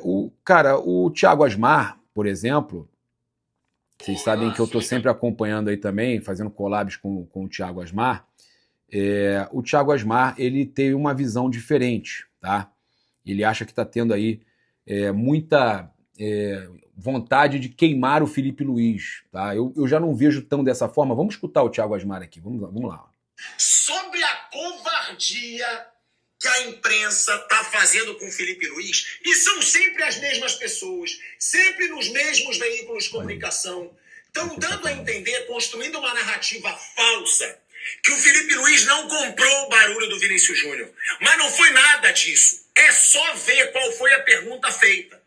O Thiago Asmar, por exemplo, vocês sabem que eu estou sempre acompanhando aí também, fazendo collabs com o Thiago Asmar. O Thiago Asmar, ele tem uma visão diferente, tá? Ele acha que está tendo aí muita vontade de queimar o Felipe Luiz, tá? Eu já não vejo tão dessa forma. Vamos escutar o Thiago Asmar aqui, vamos lá. Sobre a covardia que a imprensa está fazendo com o Felipe Luiz, e são sempre as mesmas pessoas, sempre nos mesmos veículos de comunicação, estão dando a entender, construindo uma narrativa falsa, que o Felipe Luiz não comprou o barulho do Vinícius Júnior. Mas não foi nada disso. É só ver qual foi a pergunta feita.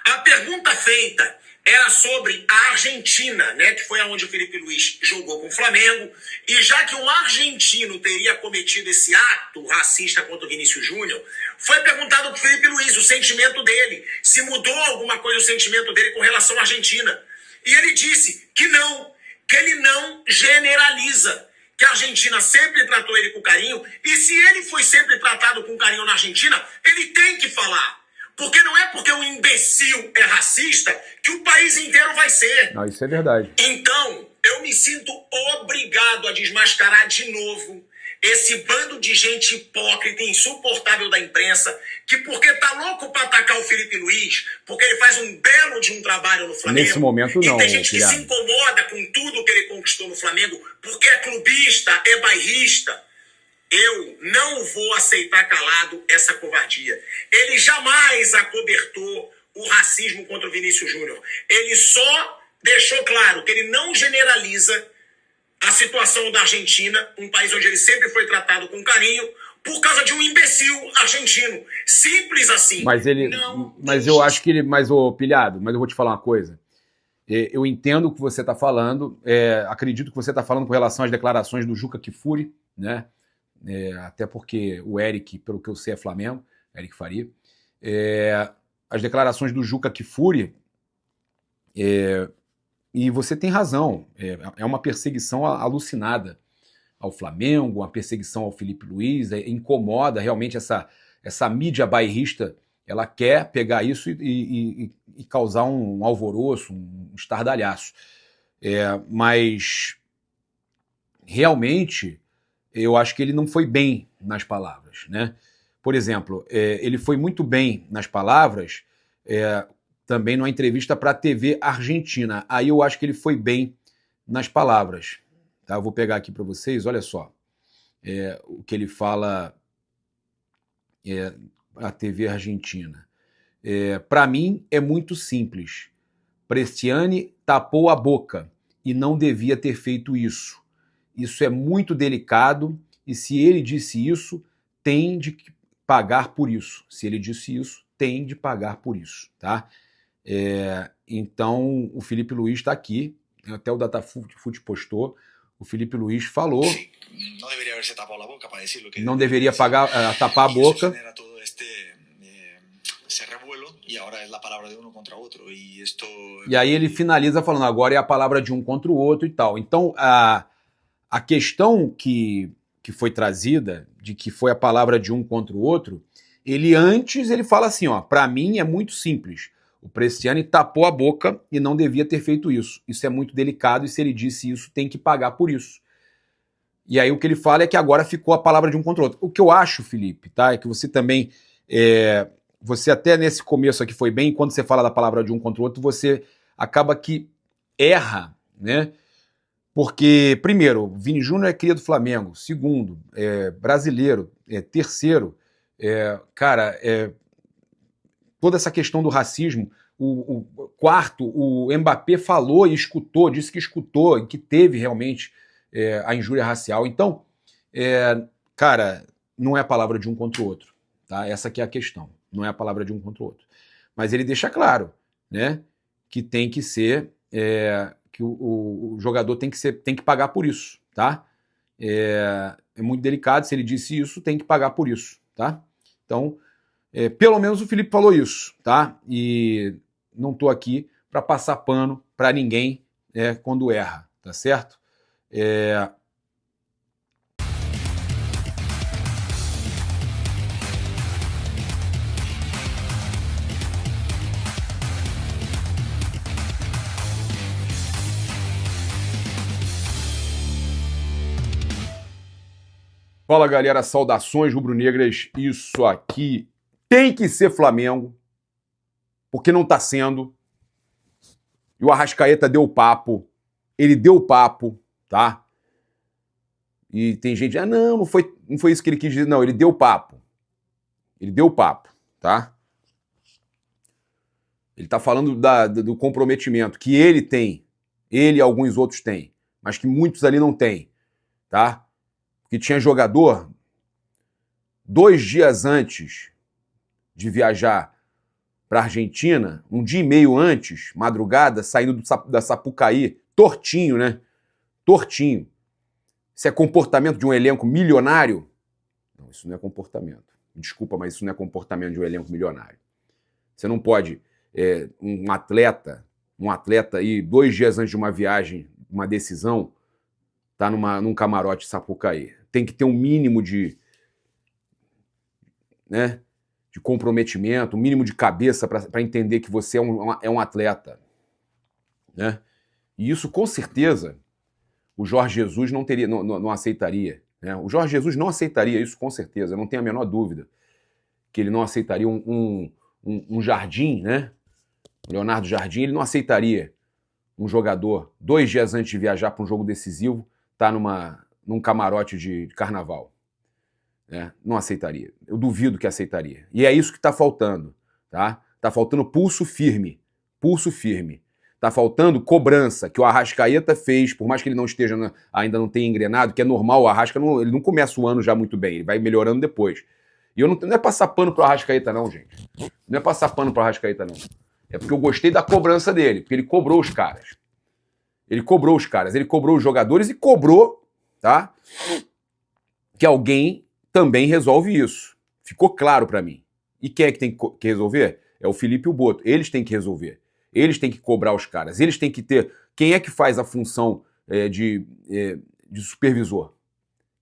A pergunta feita era sobre a Argentina, né, que foi aonde o Felipe Luiz jogou com o Flamengo, e já que um argentino teria cometido esse ato racista contra o Vinícius Júnior, foi perguntado para o Felipe Luiz o sentimento dele, se mudou alguma coisa o sentimento dele com relação à Argentina. E ele disse que não, que ele não generaliza, que a Argentina sempre tratou ele com carinho, e se ele foi sempre tratado com carinho na Argentina, ele tem que falar. Porque não é porque um imbecil é racista que o país inteiro vai ser. Não, isso é verdade. Então, eu me sinto obrigado a desmascarar de novo esse bando de gente hipócrita e insuportável da imprensa, que porque tá louco para atacar o Felipe Luiz, porque ele faz um belo de um trabalho no Flamengo. Nesse momento não, e tem gente filhado, que se incomoda com tudo que ele conquistou no Flamengo, porque é clubista, é bairrista. Eu não vou aceitar calado essa covardia. Ele jamais acobertou o racismo contra o Vinícius Júnior. Ele só deixou claro que ele não generaliza a situação da Argentina, um país onde ele sempre foi tratado com carinho, por causa de um imbecil argentino. Simples assim. Mas eu acho que ele... Mas, pilhado, mas eu vou te falar uma coisa. Eu entendo o que você está falando, acredito que você está falando com relação às declarações do Juca Kfouri, né? Até porque o Eric, pelo que eu sei, é Flamengo, Eric Faria. As declarações do Juca Kfouri, e você tem razão, é uma perseguição alucinada ao Flamengo, uma perseguição ao Felipe Luiz, incomoda realmente essa mídia bairrista, ela quer pegar isso e causar um alvoroço, um estardalhaço. Mas realmente eu acho que ele não foi bem nas palavras, né? Por exemplo, ele foi muito bem nas palavras também numa entrevista para a TV Argentina. Aí eu acho que ele foi bem nas palavras. Tá? Eu vou pegar aqui para vocês, olha só. O que ele fala à TV Argentina. Para mim é muito simples. Bresciani tapou a boca e não devia ter feito isso. Isso é muito delicado e se ele disse isso, tem de pagar por isso. Se ele disse isso, tem de pagar por isso, tá? Então, o Felipe Luiz está aqui, até o Datafoot postou, o Felipe Luiz falou... Não deveria tapar a boca. E aí ele finaliza falando, agora é a palavra de um contra o outro e tal. Então, a questão que foi trazida, de que foi a palavra de um contra o outro, ele fala assim, para mim é muito simples. O Bresciani tapou a boca e não devia ter feito isso. Isso é muito delicado e se ele disse isso, tem que pagar por isso. E aí o que ele fala é que agora ficou a palavra de um contra o outro. O que eu acho, Felipe, tá, é que você também... você até nesse começo aqui foi bem, quando você fala da palavra de um contra o outro, você acaba que erra, né? Porque, primeiro, Vini Júnior é cria do Flamengo. Segundo, brasileiro. Terceiro, toda essa questão do racismo. O quarto, o Mbappé falou e escutou, disse que escutou, que teve realmente a injúria racial. Então, cara, não é a palavra de um contra o outro. Tá? Essa aqui é a questão. Não é a palavra de um contra o outro. Mas ele deixa claro, né, que tem que ser... que o jogador tem que pagar por isso, tá? É muito delicado, se ele disse isso, tem que pagar por isso, tá? Então, pelo menos o Felipe falou isso, tá? E não tô aqui para passar pano para ninguém quando erra, tá certo? Fala, galera, saudações rubro-negras. Isso aqui tem que ser Flamengo, porque não tá sendo. E o Arrascaeta deu papo. Ele deu papo, tá? E tem gente, não foi isso que ele quis dizer. Não, ele deu papo. Ele deu papo, tá? Ele tá falando do comprometimento que ele tem, ele e alguns outros têm, mas que muitos ali não têm, tá? Que tinha jogador 2 dias antes de viajar para a Argentina, 1 dia e meio antes, madrugada, saindo da Sapucaí, tortinho, né? Tortinho. Isso é comportamento de um elenco milionário? Não, isso não é comportamento. Desculpa, mas isso não é comportamento de um elenco milionário. Você não pode, um atleta aí 2 dias antes de uma viagem, uma decisão, tá num camarote Sapucaí. Tem que ter um mínimo de comprometimento, um mínimo de cabeça para entender que você é um atleta, né? E isso, com certeza, o Jorge Jesus não aceitaria, né? O Jorge Jesus não aceitaria isso, com certeza, eu não tenho a menor dúvida que ele não aceitaria um Jardim, né? O Leonardo Jardim, ele não aceitaria um jogador 2 dias antes de viajar para um jogo decisivo, tá num camarote de carnaval. Não aceitaria. Eu duvido que aceitaria. E é isso que está faltando, tá? Tá faltando pulso firme. Pulso firme. Tá faltando cobrança, que o Arrascaeta fez, por mais que ele não esteja, ainda não tenha engrenado, que é normal, o Arrasca ele não começa o ano já muito bem, ele vai melhorando depois. E não é passar pano pro Arrascaeta não, gente. Não é passar pano pro Arrascaeta não. É porque eu gostei da cobrança dele, porque ele cobrou os caras. Ele cobrou os caras, ele cobrou os jogadores e cobrou, tá? Que alguém também resolve isso. Ficou claro para mim. E quem é que tem que resolver? É o Felipe e o Boto. Eles têm que resolver. Eles têm que cobrar os caras. Eles têm que ter... Quem é que faz a função de supervisor?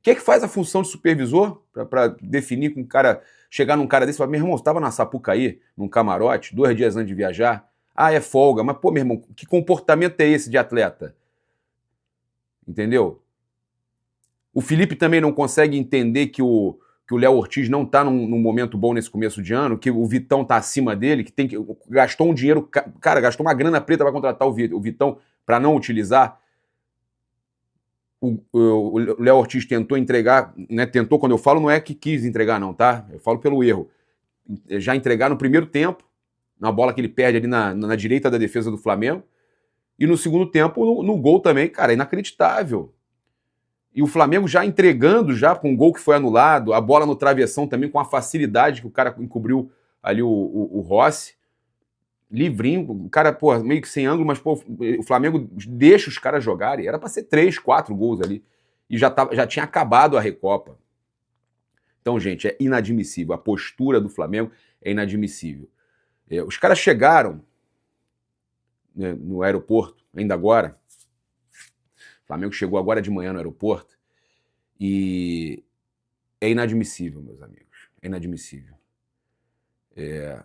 Quem é que faz a função de supervisor para definir com um cara... Chegar num cara desse e falar, meu irmão, você estava na Sapucaí, num camarote, 2 dias antes de viajar. Ah, é folga. Mas, pô, meu irmão, que comportamento é esse de atleta? Entendeu? O Felipe também não consegue entender que o Léo Ortiz não está num momento bom nesse começo de ano, que o Vitão está acima dele, que gastou um dinheiro, cara, gastou uma grana preta para contratar o Vitão para não utilizar. O Léo Ortiz tentou entregar, né? Tentou, quando eu falo, não é que quis entregar, não, tá? Eu falo pelo erro. Já entregar no primeiro tempo, na bola que ele perde ali na direita da defesa do Flamengo, e no segundo tempo, no gol também, cara, inacreditável. E o Flamengo já entregando, já com o gol que foi anulado, a bola no travessão também com a facilidade que o cara encobriu ali o Rossi. Livrinho, o cara, pô, meio que sem ângulo, mas pô, o Flamengo deixa os caras jogarem. Era para ser 3, 4 gols ali. E já tinha acabado a Recopa. Então, gente, é inadmissível. A postura do Flamengo é inadmissível. Os caras chegaram, né, no aeroporto, ainda agora. O Flamengo chegou agora de manhã no aeroporto e é inadmissível, meus amigos. É inadmissível. É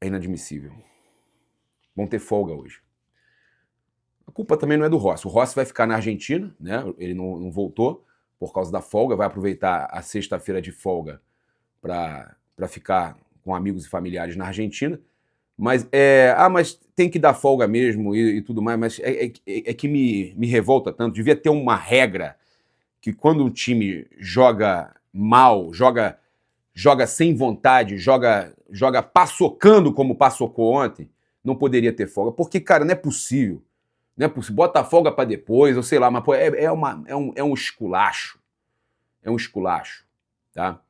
inadmissível. Vão ter folga hoje. A culpa também não é do Rossi. O Rossi vai ficar na Argentina, né? Ele não voltou por causa da folga, vai aproveitar a sexta-feira de folga para ficar com amigos e familiares na Argentina. Mas mas tem que dar folga mesmo e tudo mais, mas é que me revolta tanto. Devia ter uma regra que quando um time joga mal, joga sem vontade, joga paçocando como paçocou ontem, não poderia ter folga. Porque, cara, não é possível. Não é possível. Bota a folga para depois, ou sei lá, mas pô, é um esculacho. É um esculacho, tá?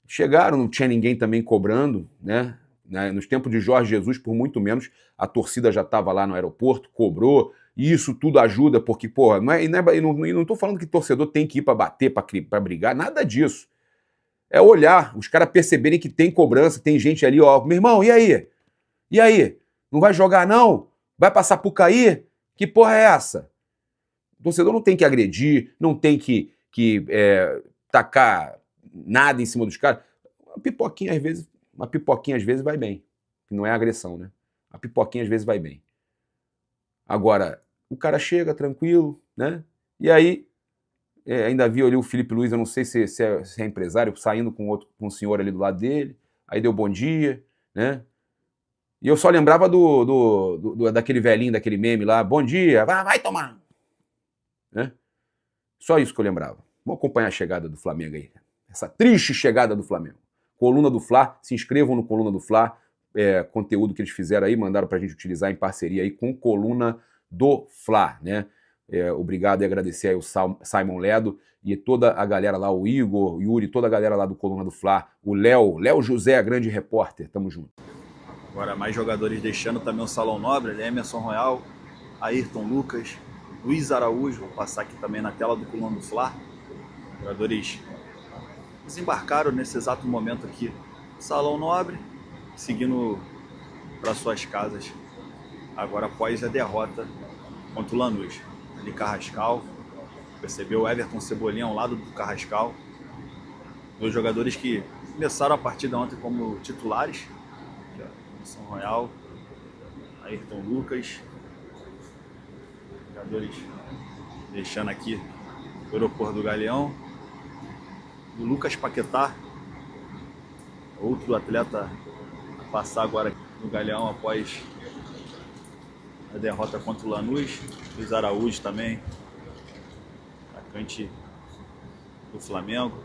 Chegaram, não tinha ninguém também cobrando, né? Nos tempos de Jorge Jesus, por muito menos, a torcida já estava lá no aeroporto, cobrou, e isso tudo ajuda, porque, porra, não estou falando que torcedor tem que ir para bater, para brigar, nada disso. É olhar, os caras perceberem que tem cobrança, tem gente ali, ó, meu irmão, e aí? E aí? Não vai jogar não? Vai passar por cair? Que porra é essa? O torcedor não tem que agredir, não tem que tacar nada em cima dos caras. Uma pipoquinha às vezes vai bem. Que não é agressão, né? A pipoquinha às vezes vai bem. Agora, o cara chega tranquilo, né? E aí Ainda vi ali o Felipe Luiz, eu não sei se é empresário, saindo com um senhor ali do lado dele. Aí deu bom dia, né? E eu só lembrava daquele velhinho, daquele meme lá, bom dia, vai tomar. Né? Só isso que eu lembrava. Vamos acompanhar a chegada do Flamengo aí. Essa triste chegada do Flamengo. Coluna do Fla, se inscrevam no Coluna do Fla, conteúdo que eles fizeram aí, mandaram pra gente utilizar em parceria aí com Coluna do Fla, né? Obrigado e agradecer aí o Simon Ledo e toda a galera lá, o Igor, o Yuri, toda a galera lá do Coluna do Fla, o Léo José, grande repórter, tamo junto. Agora mais jogadores deixando também o Salão Nobre, Emerson Royal, Ayrton Lucas, Luiz Araújo, vou passar aqui também na tela do Coluna do Fla. Jogadores desembarcaram nesse exato momento aqui no Salão Nobre, seguindo para suas casas, agora após a derrota contra o Lanús. Ali Carrascal, percebeu o Everton Cebolinha ao lado do Carrascal. Dois jogadores que começaram a partida ontem como titulares. São Royal, Ayrton Lucas, jogadores deixando aqui o aeroporto do Galeão. O Lucas Paquetá, outro atleta a passar agora no Galeão após a derrota contra o Lanús. Luiz Araújo também, atacante do Flamengo,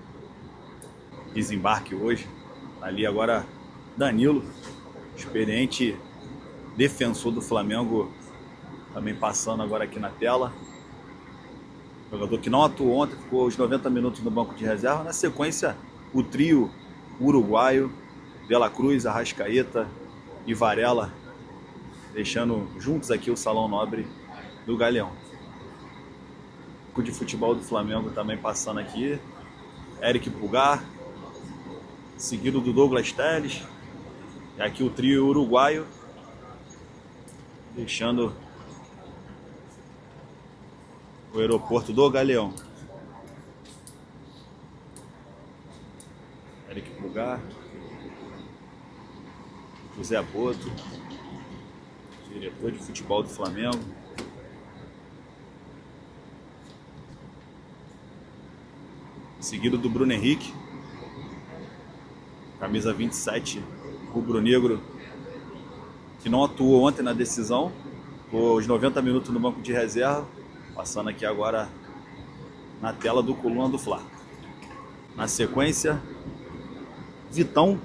desembarque hoje. Ali agora Danilo, experiente defensor do Flamengo, também passando agora aqui na tela. Jogador que não atuou ontem, ficou os 90 minutos no banco de reserva. Na sequência, o trio uruguaio, De La Cruz, Arrascaeta e Varela, deixando juntos aqui o Salão Nobre do Galeão. O de futebol do Flamengo também passando aqui. Eric Pulgar, seguido do Douglas Telles. E aqui o trio uruguaio, deixando o aeroporto do Galeão. Eric Pulgar, José Boto, diretor de futebol do Flamengo. Seguido do Bruno Henrique, camisa 27, rubro-negro, que não atuou ontem na decisão, ficou os 90 minutos no banco de reserva, passando aqui agora na tela do Coluna do Fla. Na sequência, Vitão,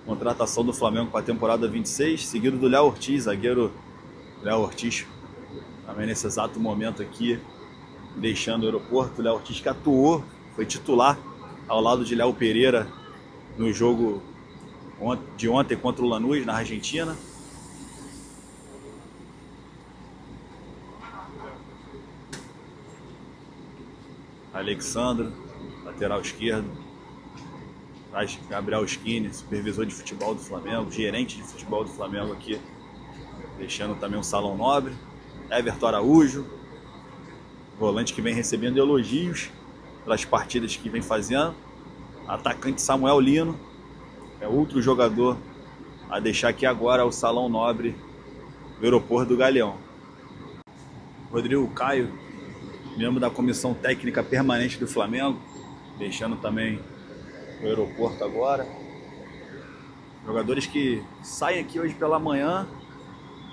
contratação do Flamengo para a temporada 26, seguido do Léo Ortiz, zagueiro Léo Ortiz, também nesse exato momento aqui, deixando o aeroporto. Léo Ortiz que atuou, foi titular ao lado de Léo Pereira no jogo de ontem contra o Lanús, na Argentina. Alexandro, lateral esquerdo. Gabriel Skinner, supervisor de futebol do Flamengo, gerente de futebol do Flamengo aqui, deixando também um Salão Nobre. Everton Araújo, volante que vem recebendo elogios pelas partidas que vem fazendo. Atacante Samuel Lino, é outro jogador a deixar aqui agora o Salão Nobre do aeroporto do Galeão. Rodrigo Caio, membro da comissão técnica permanente do Flamengo, deixando também o aeroporto agora. Jogadores que saem aqui hoje pela manhã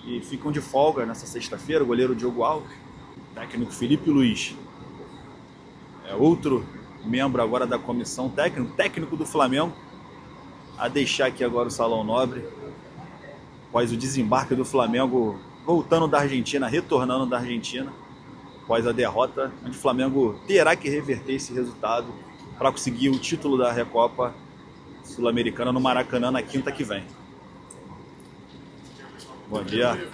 e ficam de folga nessa sexta-feira. O goleiro Diogo Alves, o técnico Felipe Luiz, é outro membro agora da comissão técnica, técnico do Flamengo, a deixar aqui agora o Salão Nobre, após o desembarque do Flamengo, voltando da Argentina, retornando da Argentina, após a derrota, onde o Flamengo terá que reverter esse resultado para conseguir o título da Recopa Sul-Americana no Maracanã na quinta que vem. Bom dia.